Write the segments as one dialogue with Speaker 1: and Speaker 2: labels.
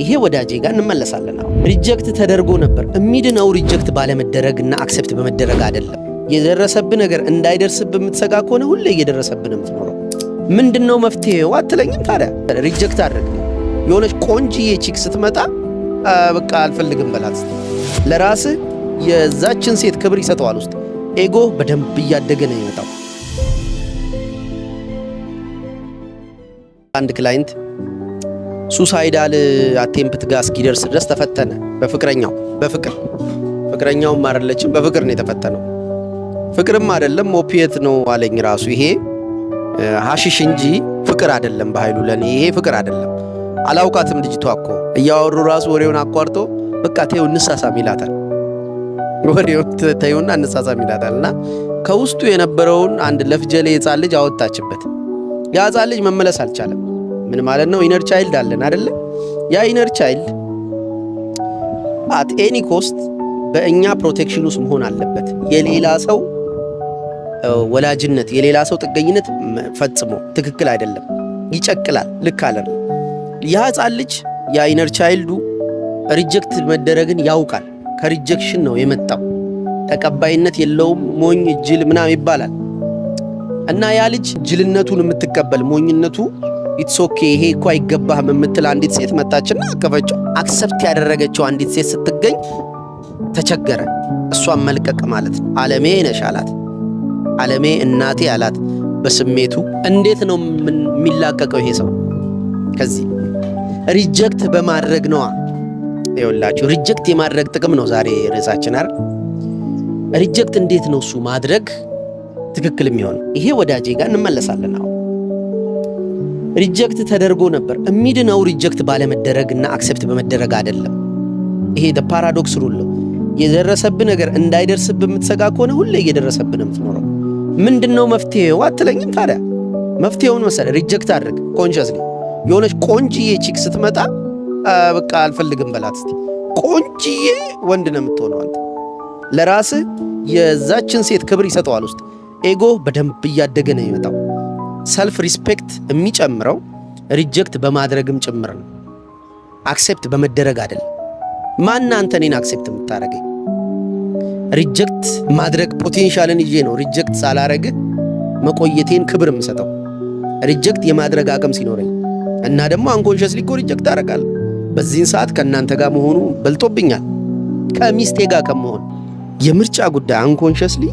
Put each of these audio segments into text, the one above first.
Speaker 1: ይሄ ወዳጄ ጋር እንመለሳለን። ሪጀክት ተደርጎ ነበር። እሚድነው ሪጀክት ባለመደረግና አክሰፕት በመደረግ አይደለም። የደረሰብህ ነገር እንዳይደርስብህ የምትሰጋ ከሆነ ሁሌ እየደረሰብህ ነው የምትኖረው። ምንድነው መፍትሄው አትለኝም? ታዲያ ሪጀክት አድርግ። የሆነች ቆንጂዬ ቺክ ስትመጣ በቃ አልፈልግም በላት። ለራስህ የዛችን ሴት ክብር ይሰጠዋል። ውስጥ ኤጎ በደንብ እያደገ ነው የሚመጣው። አንድ ክላይንት ሱሳይዳል አቴምፕት ጋር እስኪደርስ ድረስ ተፈተነ። ፍቅረኛውም አይደለችም፣ በፍቅር ነው የተፈተነው። ፍቅርም አይደለም ኦፒየት ነው አለኝ ራሱ። ይሄ ሐሺሽ እንጂ ፍቅር አይደለም በኃይሉ ለኔ ይሄ ፍቅር አይደለም። አላውቃትም ልጅቷ እኮ እያወሩ ራሱ ወሬውን አቋርጦ በቃ ተይው እንሳሳም ይላታል። ወሬውን ተይውና እንሳሳም ይላታልና ከውስጡ የነበረውን አንድ ለፍጀሌ ሕፃን ልጅ አወጣችበት። ያ ሕፃን ልጅ መመለስ አልቻለም። ምን ማለት ነው? ኢነር ቻይልድ አለን አይደለ? ያ ኢነር ቻይልድ አት ኤኒ ኮስት በእኛ ፕሮቴክሽን ውስጥ መሆን አለበት። የሌላ ሰው ወላጅነት፣ የሌላ ሰው ጥገኝነት ፈጽሞ ትክክል አይደለም፣ ይጨቅላል፣ ልክ አይደለም። ያ ሕፃን ልጅ ያ ኢነር ቻይልዱ ሪጀክት መደረግን ያውቃል። ከሪጀክሽን ነው የመጣው። ተቀባይነት የለውም፣ ሞኝ ጅል ምናምን ይባላል። እና ያ ልጅ ጅልነቱን የምትቀበል ሞኝነቱ ኢትስ ኦኬ ይሄ እኮ አይገባህም የምትል አንዲት ሴት መጣችና አቀፈችው። አክሰፕት ያደረገችው አንዲት ሴት ስትገኝ ተቸገረ። እሷን መልቀቅ ማለት ነው። ዓለሜ ነሽ አላት። ዓለሜ እናቴ አላት በስሜቱ። እንዴት ነው የሚላቀቀው ይሄ ሰው? ከዚህ ሪጀክት በማድረግ ነዋ። ይኸውላችሁ ሪጀክት የማድረግ ጥቅም ነው ዛሬ ርዕሳችን አይደል? ሪጀክት እንዴት ነው እሱ ማድረግ ትክክል የሚሆነው? ይሄ ወዳጄ ጋር እንመለሳለን። አሁን ሪጀክት ተደርጎ ነበር። እሚድነው ሪጀክት ባለመደረግና አክሰፕት በመደረግ አይደለም። ይሄ ፓራዶክስ ሩል ነው። የደረሰብህ ነገር እንዳይደርስብህ የምትሰጋ ከሆነ ሁሌ እየደረሰብህ ነው የምትኖረው። ምንድነው መፍትሄው አትለኝም? ታዲያ መፍትሄውን መሰለህ ሪጀክት አድርግ። ኮንሺየስሊ የሆነች ቆንጂዬ ቺክ ስትመጣ በቃ አልፈልግም በላት። እስቲ ቆንጂዬ ወንድ ነው የምትሆነው አንተ። ለራስህ የዛችን ሴት ክብር ይሰጠዋል። ውስጥ ኤጎ በደንብ እያደገ ነው የሚመጣው። ሰልፍ ሪስፔክት የሚጨምረው ሪጀክት በማድረግም ጭምር ነው፣ አክሴፕት በመደረግ አይደለም። ማን አንተ እኔን አክሴፕት የምታደርገኝ? ሪጀክት ማድረግ ፖቴንሻልን ይዤ ነው ሪጀክት ሳላረግህ መቆየቴን ክብር የምሰጠው። ሪጀክት የማድረግ አቅም ሲኖረኝ እና ደግሞ አንኮንሽስሊ እኮ ሪጀክት አደርጋለሁ። በዚህን ሰዓት ከእናንተ ጋር መሆኑ በልጦብኛል፣ ከሚስቴ ጋር ከመሆን። የምርጫ ጉዳይ አንኮንሽስሊ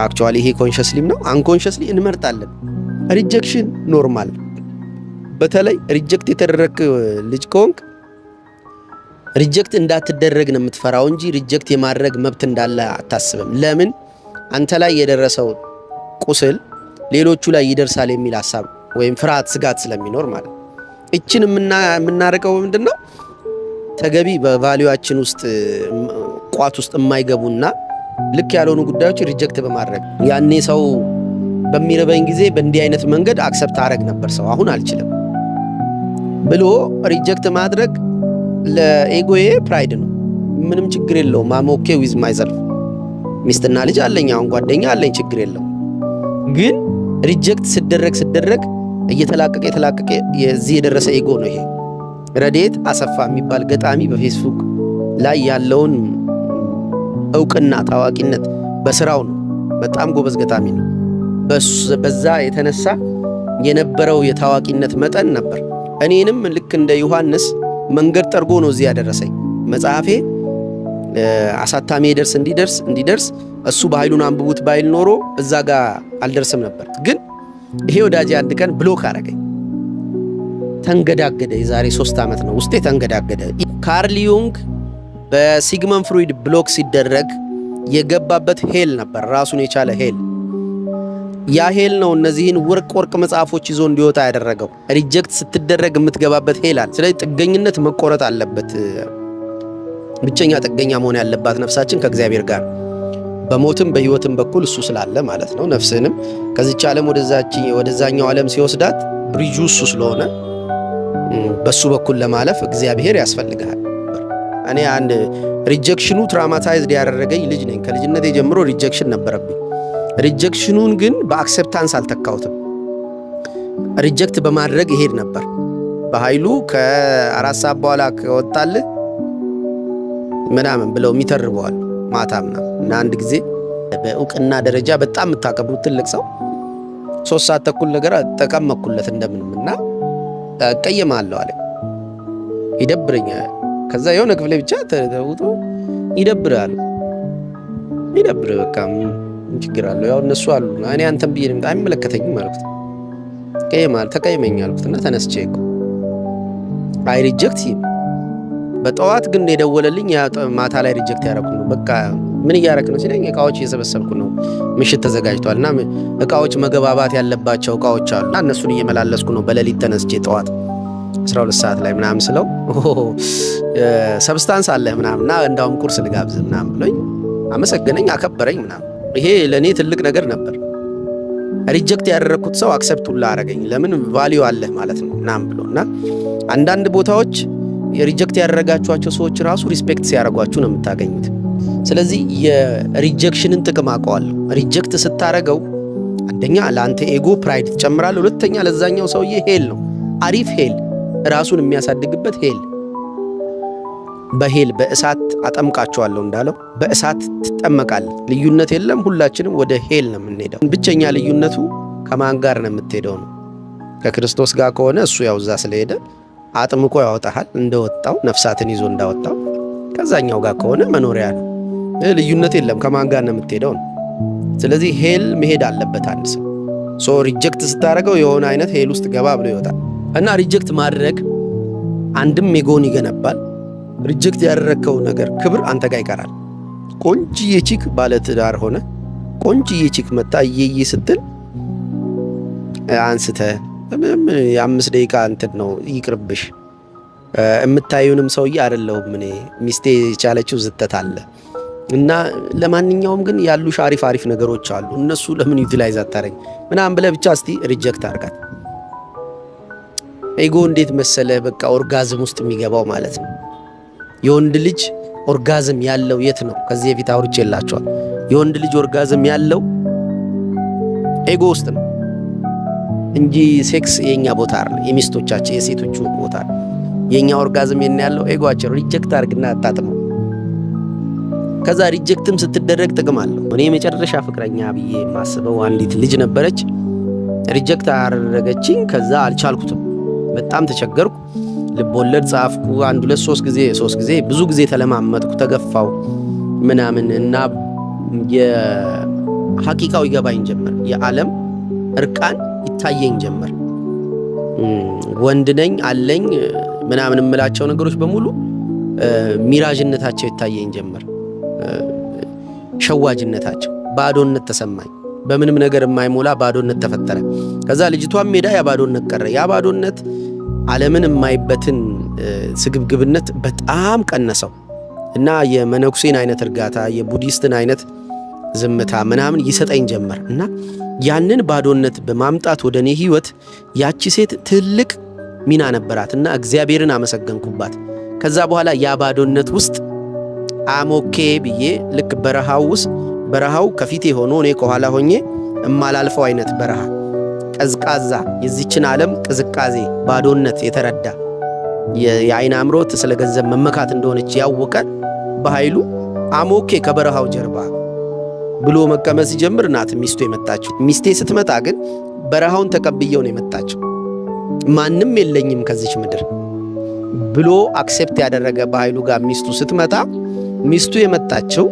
Speaker 1: አክቹዋሊ ይሄ ኮንሽስሊም ነው። አንኮንሽስሊ እንመርጣለን። ሪጀክሽን ኖርማል። በተለይ ሪጀክት የተደረክ ልጅ ከሆንክ ሪጀክት እንዳትደረግ ነው የምትፈራው እንጂ ሪጀክት የማድረግ መብት እንዳለ አታስብም። ለምን? አንተ ላይ የደረሰው ቁስል ሌሎቹ ላይ ይደርሳል የሚል ሐሳብ ወይም ፍርሃት፣ ስጋት ስለሚኖር ማለት ነው። እችን የምናርቀው ምንድነው? ተገቢ በቫልዩአችን ውስጥ ቋት ውስጥ የማይገቡና ልክ ያልሆኑ ጉዳዮች ሪጀክት በማድረግ ያኔ ሰው በሚረበኝ ጊዜ በእንዲህ አይነት መንገድ አክሰፕት አረግ ነበር ሰው፣ አሁን አልችልም ብሎ ሪጀክት ማድረግ ለኤጎዬ ፕራይድ ነው። ምንም ችግር የለውም። አም ኦኬ ዊዝ ማይሰልፍ። ሚስትና ልጅ አለኝ፣ አሁን ጓደኛ አለኝ፣ ችግር የለውም። ግን ሪጀክት ስደረግ እየተላቀቀ የዚህ የደረሰ ኤጎ ነው ይሄ። ረድኤት አሰፋ የሚባል ገጣሚ በፌስቡክ ላይ ያለውን እውቅና ታዋቂነት በስራው ነው። በጣም ጎበዝ ገጣሚ ነው። በዛ የተነሳ የነበረው የታዋቂነት መጠን ነበር እኔንም ልክ እንደ ዮሐንስ መንገድ ጠርጎ ነው እዚህ ያደረሰኝ። መጽሐፌ አሳታሚ እንዲደርስ እሱ በኃይሉን አንብቡት ባይል ኖሮ እዛ ጋር አልደርስም ነበር። ግን ይሄ ወዳጄ አንድ ቀን ብሎክ አረገኝ። ተንገዳገደ። የዛሬ 3 ዓመት ነው ውስጤ ተንገዳገደ። ካርል ዩንግ በሲግመንድ ፍሩይድ ብሎክ ሲደረግ የገባበት ሄል ነበር፣ ራሱን የቻለ ሄል። ያ ሄል ነው እነዚህን ወርቅ መጽሐፎች ይዞ እንዲወጣ ያደረገው። ሪጀክት ስትደረግ የምትገባበት ሄል አለ። ስለዚህ ጥገኝነት መቆረጥ አለበት። ብቸኛ ጥገኛ መሆን ያለባት ነፍሳችን ከእግዚአብሔር ጋር በሞትም በሕይወትም በኩል እሱ ስላለ ማለት ነው። ነፍስንም ከዚች ዓለም ወደዛኛው ዓለም ሲወስዳት ብሪጁ እሱ ስለሆነ በሱ በኩል ለማለፍ እግዚአብሔር ያስፈልጋል። እኔ አንድ ሪጀክሽኑ ትራውማታይዝድ ያደረገኝ ልጅ ነኝ። ከልጅነቴ ጀምሮ ሪጀክሽን ነበረብኝ። ሪጀክሽኑን ግን በአክሴፕታንስ አልተካሁትም። ሪጀክት በማድረግ ይሄድ ነበር። በኃይሉ ከ4 ሰዓት በኋላ ከወጣልህ ምናምን ብለው የሚተርበዋል ማታም ነው። እና አንድ ጊዜ በእውቅና ደረጃ በጣም የምታከብሩት ትልቅ ሰው 3 ሰዓት ተኩል ነገር ተቀመጥኩለት እንደምንም እና እቀየማለሁ አለ። ይደብረኛል። ከዛ የሆነ ክፍሌ ብቻ ተውጦ ይደብራል። ይደብር በቃ ምን ችግር አለው? ያው እነሱ አሉ እኔ አንተም ብዬ ነው አይመለከተኝም አልኩት። ተቀየመኝ አልኩትና ተነስቼ እኮ አይ ሪጀክት በጠዋት ግን የደወለልኝ ማታ ላይ ሪጀክት ያደረኩ ነው። በቃ ምን እያደረክ ነው ሲለኝ እቃዎች እየሰበሰብኩ ነው፣ ምሽት ተዘጋጅቷልና እቃዎች መገባባት ያለባቸው እቃዎች አሉ እና እነሱን እየመላለስኩ ነው በሌሊት ተነስቼ ጠዋት 12 ሰዓት ላይ ምናምን ስለው ሰብስታንስ አለ ምናምንና እንዳውም ቁርስ ልጋብዝ ምናምን ብሎኝ አመሰገነኝ፣ አከበረኝ ምናምን። ይሄ ለኔ ትልቅ ነገር ነበር። ሪጀክት ያደረኩት ሰው አክሰፕት ሁላ አረገኝ። ለምን ቫልዩ አለ ማለት ነው ምናምን ብሎና አንዳንድ ቦታዎች የሪጀክት ያደረጋችኋቸው ሰዎች ራሱ ሪስፔክት ሲያደርጓችሁ ነው የምታገኙት። ስለዚህ የሪጀክሽንን ጥቅም አውቀዋለሁ። ሪጀክት ስታረገው አንደኛ ለአንተ ኤጎ ፕራይድ ትጨምራለህ፣ ሁለተኛ ለዛኛው ሰውዬ ሄል ነው፣ አሪፍ ሄል፣ ራሱን የሚያሳድግበት ሄል። በሄል በእሳት አጠምቃቸዋለሁ እንዳለው በእሳት ትጠመቃለህ። ልዩነት የለም፣ ሁላችንም ወደ ሄል ነው የምንሄደው። ብቸኛ ልዩነቱ ከማን ጋር ነው የምትሄደው ነው። ከክርስቶስ ጋር ከሆነ እሱ ያው እዛ ስለሄደ አጥምቆ ያወጣሃል እንደወጣው ነፍሳትን ይዞ እንዳወጣው። ከዛኛው ጋር ከሆነ መኖሪያ ነው። ልዩነት የለም፣ ከማን ጋር ነው የምትሄደው ነው። ስለዚህ ሄል መሄድ አለበት አንድ ሰው። ሪጀክት ስታደርገው የሆነ አይነት ሄል ውስጥ ገባ ብሎ ይወጣል። እና ሪጀክት ማድረግ አንድም ኤጎን ይገነባል። ሪጀክት ያደረግከው ነገር ክብር አንተ ጋር ይቀራል። ቆንጂዬ ቺክ ባለትዳር ሆነ ቆንጂዬ ቺክ መጣ እየዬ ስትል አንስተ የ5 ደቂቃ እንትን ነው ይቅርብሽ፣ የምታዩንም ሰውዬ አይደለሁም እኔ ሚስቴ የቻለችው ዝተት አለ እና ለማንኛውም ግን ያሉሽ አሪፍ ነገሮች አሉ፣ እነሱ ለምን ዩቲላይዝ አታረኝ ምናምን ብለህ ብቻ እስቲ ሪጀክት አድርጋት። ኤጎ እንዴት መሰለህ በቃ ኦርጋዝም ውስጥ የሚገባው ማለት ነው። የወንድ ልጅ ኦርጋዝም ያለው የት ነው? ከዚህ በፊት አውርቼላችኋል። የወንድ ልጅ ኦርጋዝም ያለው ኤጎ ውስጥ ነው እንጂ ሴክስ የኛ ቦታ አይደል፣ የሚስቶቻችን የሴቶቹ ቦታ አይደል። የኛ ኦርጋዝም ያለው ኤጎአችን። ሪጀክት አድርግና አጣጥመው። ከዛ ሪጀክትም ስትደረግ ጥቅም አለው። እኔ የመጨረሻ ፍቅረኛ ብዬ የማስበው አንዲት ልጅ ነበረች። ሪጀክት አደረገችኝ። ከዛ አልቻልኩትም፣ በጣም ተቸገርኩ። ልቦለድ ጻፍኩ 1 2 3 ጊዜ ብዙ ጊዜ ተለማመጥኩ፣ ተገፋው ምናምን እና የሐቂቃው ይገባኝ ጀመር። የዓለም እርቃን ይታየኝ ጀመር። ወንድ ነኝ አለኝ ምናምን የምላቸው ነገሮች በሙሉ ሚራጅነታቸው ይታየኝ ጀመር። ሸዋጅነታቸው፣ ባዶነት ተሰማኝ። በምንም ነገር የማይሞላ ባዶነት ተፈጠረ። ከዛ ልጅቷም ሜዳ ያ ባዶነት ቀረ። ያ ባዶነት ዓለምን የማይበትን ስግብግብነት በጣም ቀነሰው እና የመነኩሴን አይነት እርጋታ፣ የቡዲስትን አይነት ዝምታ ምናምን ይሰጠኝ ጀመር እና ያንን ባዶነት በማምጣት ወደ እኔ ህይወት ያቺ ሴት ትልቅ ሚና ነበራት እና እግዚአብሔርን አመሰገንኩባት። ከዛ በኋላ ያ ባዶነት ውስጥ አሞኬ ብዬ ልክ በረሃው ከፊቴ ሆኖ እኔ ከኋላ ሆኜ እማላልፈው አይነት በረሃ ቀዝቃዛ፣ የዚችን ዓለም ቅዝቃዜ ባዶነት የተረዳ የአይን አምሮት ስለ ገንዘብ መመካት እንደሆነች ያወቀ በኃይሉ አሞኬ ከበረሃው ጀርባ ብሎ መቀመጥ ሲጀምር ናት ሚስቱ የመጣችው። ሚስቴ ስትመጣ ግን በረሃውን ተቀብየው ነው የመጣችው። ማንም የለኝም ከዚች ምድር ብሎ አክሴፕት ያደረገ በኃይሉ ጋር ሚስቱ ስትመጣ ሚስቱ የመጣችው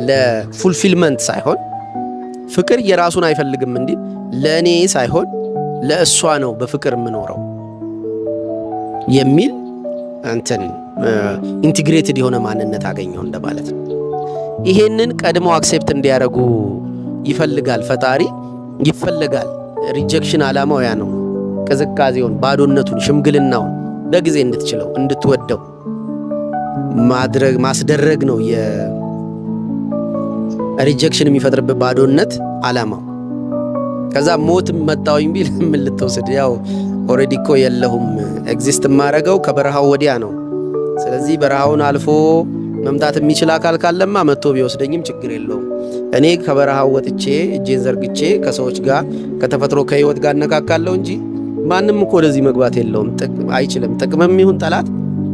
Speaker 1: ለፉልፊልመንት ሳይሆን ፍቅር የራሱን አይፈልግም እንዴ ለእኔ ሳይሆን ለእሷ ነው በፍቅር የምኖረው የሚል እንትን ኢንቲግሬትድ የሆነ ማንነት አገኘው እንደማለት ነው። ይሄንን ቀድሞ አክሴፕት እንዲያደርጉ ይፈልጋል ፈጣሪ፣ ይፈልጋል። ሪጀክሽን ዓላማው ያ ነው። ቅዝቃዜውን፣ ባዶነቱን፣ ሽምግልናውን በጊዜ እንድትችለው እንድትወደው ማስደረግ ነው የሪጀክሽን የሚፈጥርበት ባዶነት ዓላማው። ከዛ ሞት መጣውኝ ቢል ምን ልትወስድ? ያው ኦሬዲ እኮ የለሁም፣ ኤግዚስት የማረገው ከበረሃው ወዲያ ነው። ስለዚህ በረሃውን አልፎ መምጣት የሚችል አካል ካለማ መጥቶ ቢወስደኝም ችግር የለውም። እኔ ከበረሃው ወጥቼ እጄን ዘርግቼ ከሰዎች ጋር ከተፈጥሮ ከህይወት ጋር እነካካለሁ እንጂ ማንም እኮ ወደዚህ መግባት የለውም አይችልም። ጥቅምም ይሁን ጠላት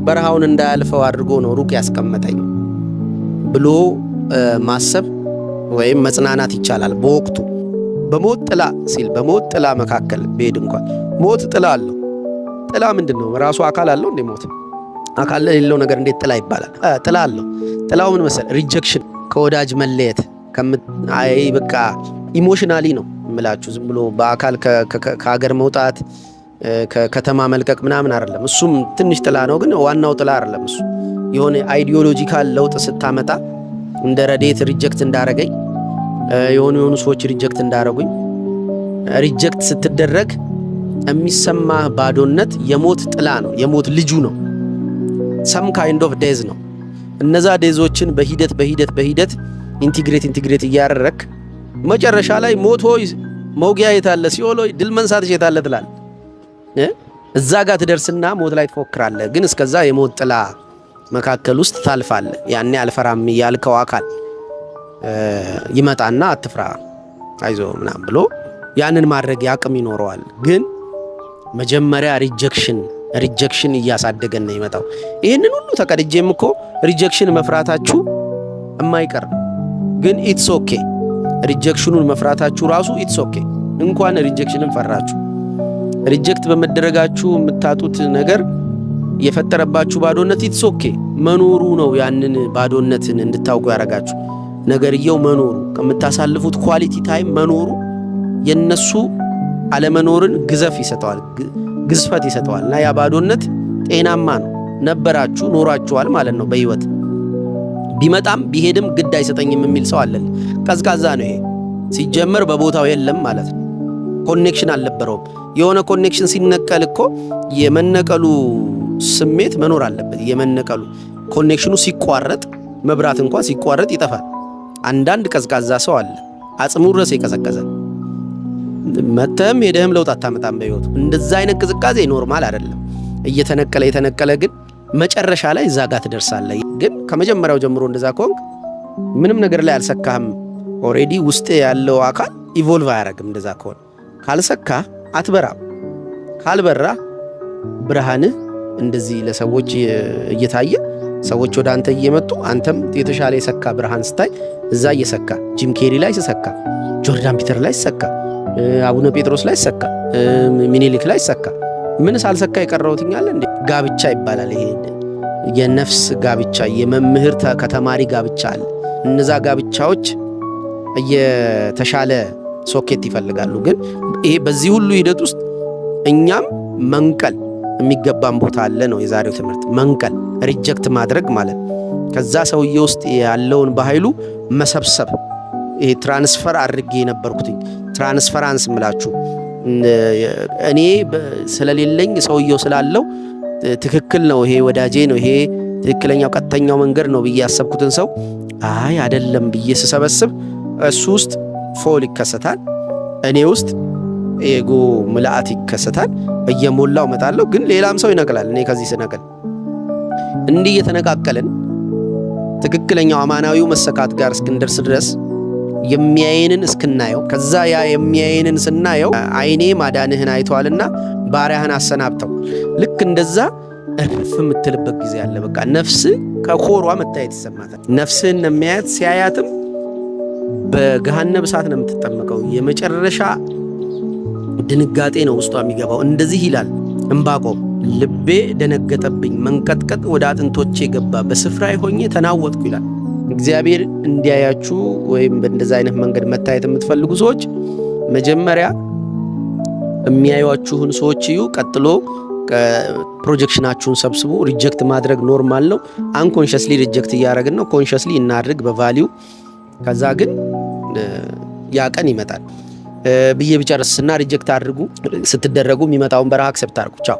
Speaker 1: በረሃውን እንዳያልፈው አድርጎ ነው ሩቅ ያስቀመጠኝ ብሎ ማሰብ ወይም መጽናናት ይቻላል። በወቅቱ በሞት ጥላ ሲል በሞት ጥላ መካከል ብሄድ እንኳን ሞት ጥላ አለው። ጥላ ምንድነው? ራሱ አካል አለው እንዴ? ሞት አካል ለሌለው ነገር እንዴት ጥላ ይባላል? ጥላ አለው። ጥላው ምን መሰል? ሪጀክሽን፣ ከወዳጅ መለየት፣ በቃ ኢሞሽናሊ ነው እምላችሁ። ዝም ብሎ በአካል ከሀገር መውጣት ከከተማ መልቀቅ ምናምን አይደለም። እሱም ትንሽ ጥላ ነው፣ ግን ዋናው ጥላ አይደለም እሱ። የሆነ አይዲዮሎጂካል ለውጥ ስታመጣ እንደ ረዴት ሪጀክት እንዳረገኝ የሆኑ ሰዎች ሪጀክት እንዳረጉኝ ሪጀክት ስትደረግ የሚሰማ ባዶነት የሞት ጥላ ነው፣ የሞት ልጁ ነው። ሰም ካይንድ ኦፍ ዴዝ ነው። እነዛ ዴዞችን በሂደት ኢንቲግሬት እያደረክ መጨረሻ ላይ ሞት ሆይ መውጊያ የታለ፣ ሲኦል ሆይ ድል መንሳት የታለ ትላል። እዛ ጋር ትደርስና ሞት ላይ ትፎክራለህ። ግን እስከዛ የሞት ጥላ መካከል ውስጥ ታልፋለህ። ያኔ አልፈራም ያልከው አካል ይመጣና አትፍራ አይዞ ምናምን ብሎ ያንን ማድረግ ያቅም ይኖረዋል። ግን መጀመሪያ ሪጀክሽን እያሳደገን ነው ይመጣው። ይህንን ሁሉ ተቀድጄም እኮ ሪጀክሽን መፍራታችሁ የማይቀር ነው። ግን ኢትስ ኦኬ፣ ሪጀክሽኑን መፍራታችሁ ራሱ ኢትስ ኦኬ። እንኳን ሪጀክሽንን ፈራችሁ። ሪጀክት በመደረጋችሁ የምታጡት ነገር የፈጠረባችሁ ባዶነት ኢትስ ኦኬ መኖሩ ነው። ያንን ባዶነትን እንድታውቁ ያደረጋችሁ ነገርየው መኖሩ፣ ከምታሳልፉት ኳሊቲ ታይም መኖሩ የነሱ አለመኖርን ግዘፍ ይሰጠዋል፣ ግዝፈት ይሰጠዋል። እና ያ ባዶነት ጤናማ ነው። ነበራችሁ፣ ኖራችኋል ማለት ነው። በህይወት ቢመጣም ቢሄድም ግድ አይሰጠኝም የሚል ሰው አለ። ቀዝቃዛ ነው ይሄ። ሲጀመር በቦታው የለም ማለት ነው። ኮኔክሽን አልነበረውም። የሆነ ኮኔክሽን ሲነቀል እኮ የመነቀሉ ስሜት መኖር አለበት። የመነቀሉ ኮኔክሽኑ ሲቋረጥ፣ መብራት እንኳን ሲቋረጥ ይጠፋል። አንዳንድ ቀዝቃዛ ሰው አለ፣ አጽሙ ድረስ የቀዘቀዘ መተም ሄደህም ለውጥ አታመጣም በህይወቱ። እንደዛ አይነት ቅዝቃዜ ኖርማል አይደለም። እየተነቀለ ግን መጨረሻ ላይ እዛ ጋር ትደርሳለህ። ግን ከመጀመሪያው ጀምሮ እንደዛ ከሆንክ ምንም ነገር ላይ አልሰካህም። ኦሬዲ ውስጥ ያለው አካል ኢቮልቭ አያደርግም። እንደዛ ከሆነ ካልሰካ አትበራም። ካልበራ ብርሃንህ እንደዚህ ለሰዎች እየታየ ሰዎች ወደ አንተ እየመጡ አንተም የተሻለ የሰካ ብርሃን ስታይ እዛ እየሰካ ጂም ኬሪ ላይ ሰካ፣ ጆርዳን ፒተር ላይ ሰካ፣ አቡነ ጴጥሮስ ላይ ሰካ፣ ሚኒሊክ ላይ ሰካ። ምን ሳልሰካ የቀረውትኛል እንዴ? ጋብቻ ይባላል ይሄ የነፍስ ጋብቻ፣ የመምህር ከተማሪ ጋብቻ አለ። እነዛ ጋብቻዎች የተሻለ ሶኬት ይፈልጋሉ። ግን ይሄ በዚህ ሁሉ ሂደት ውስጥ እኛም መንቀል የሚገባን ቦታ አለ ነው የዛሬው ትምህርት። መንቀል ሪጀክት ማድረግ ማለት ከዛ ሰውዬ ውስጥ ያለውን በኃይሉ መሰብሰብ። ይሄ ትራንስፈር አድርጌ የነበርኩትኝ ትራንስፈራንስ ምላችሁ እኔ ስለሌለኝ ሰውየው ስላለው ትክክል ነው፣ ይሄ ወዳጄ ነው፣ ይሄ ትክክለኛው ቀጥተኛው መንገድ ነው ብዬ ያሰብኩትን ሰው አይ አይደለም ብዬ ስሰበስብ እሱ ውስጥ ፎል ይከሰታል፣ እኔ ውስጥ ኤጎ ምልአት ይከሰታል። እየሞላው መጣለሁ፣ ግን ሌላም ሰው ይነቅላል። እኔ ከዚህ ስነቅል እንዲህ እየተነቃቀልን ትክክለኛው አማናዊው መሰካት ጋር እስክንደርስ ድረስ የሚያየንን እስክናየው፣ ከዛ ያ የሚያየንን ስናየው አይኔ ማዳንህን አይቷልና ባሪያህን አሰናብተው፣ ልክ እንደዛ እርፍ የምትልበት ጊዜ አለ። በቃ ነፍስ ከኮሯ መታየት ይሰማታል። ነፍስህን የሚያያት ሲያያትም በገሃነም እሳት ነው የምትጠመቀው። የመጨረሻ ድንጋጤ ነው ውስጧ የሚገባው። እንደዚህ ይላል ዕንባቆም፣ ልቤ ደነገጠብኝ፣ መንቀጥቀጥ ወደ አጥንቶቼ ገባ፣ በስፍራዬ ሆኜ ተናወጥኩ ይላል። እግዚአብሔር እንዲያያችሁ ወይም በእንደዚህ አይነት መንገድ መታየት የምትፈልጉ ሰዎች መጀመሪያ የሚያዩአችሁን ሰዎች እዩ። ቀጥሎ ፕሮጀክሽናችሁን ሰብስቡ። ሪጀክት ማድረግ ኖርማል ነው። አንኮንሽስሊ ሪጀክት እያደረግን ነው። ኮንሽስሊ እናድርግ በቫሊዩ። ከዛ ግን ያ ቀን ይመጣል ብዬ ብጨርስና ሪጀክት አድርጉ። ስትደረጉ የሚመጣውን በረሃ አክሰፕት አድርጉ። ቻው።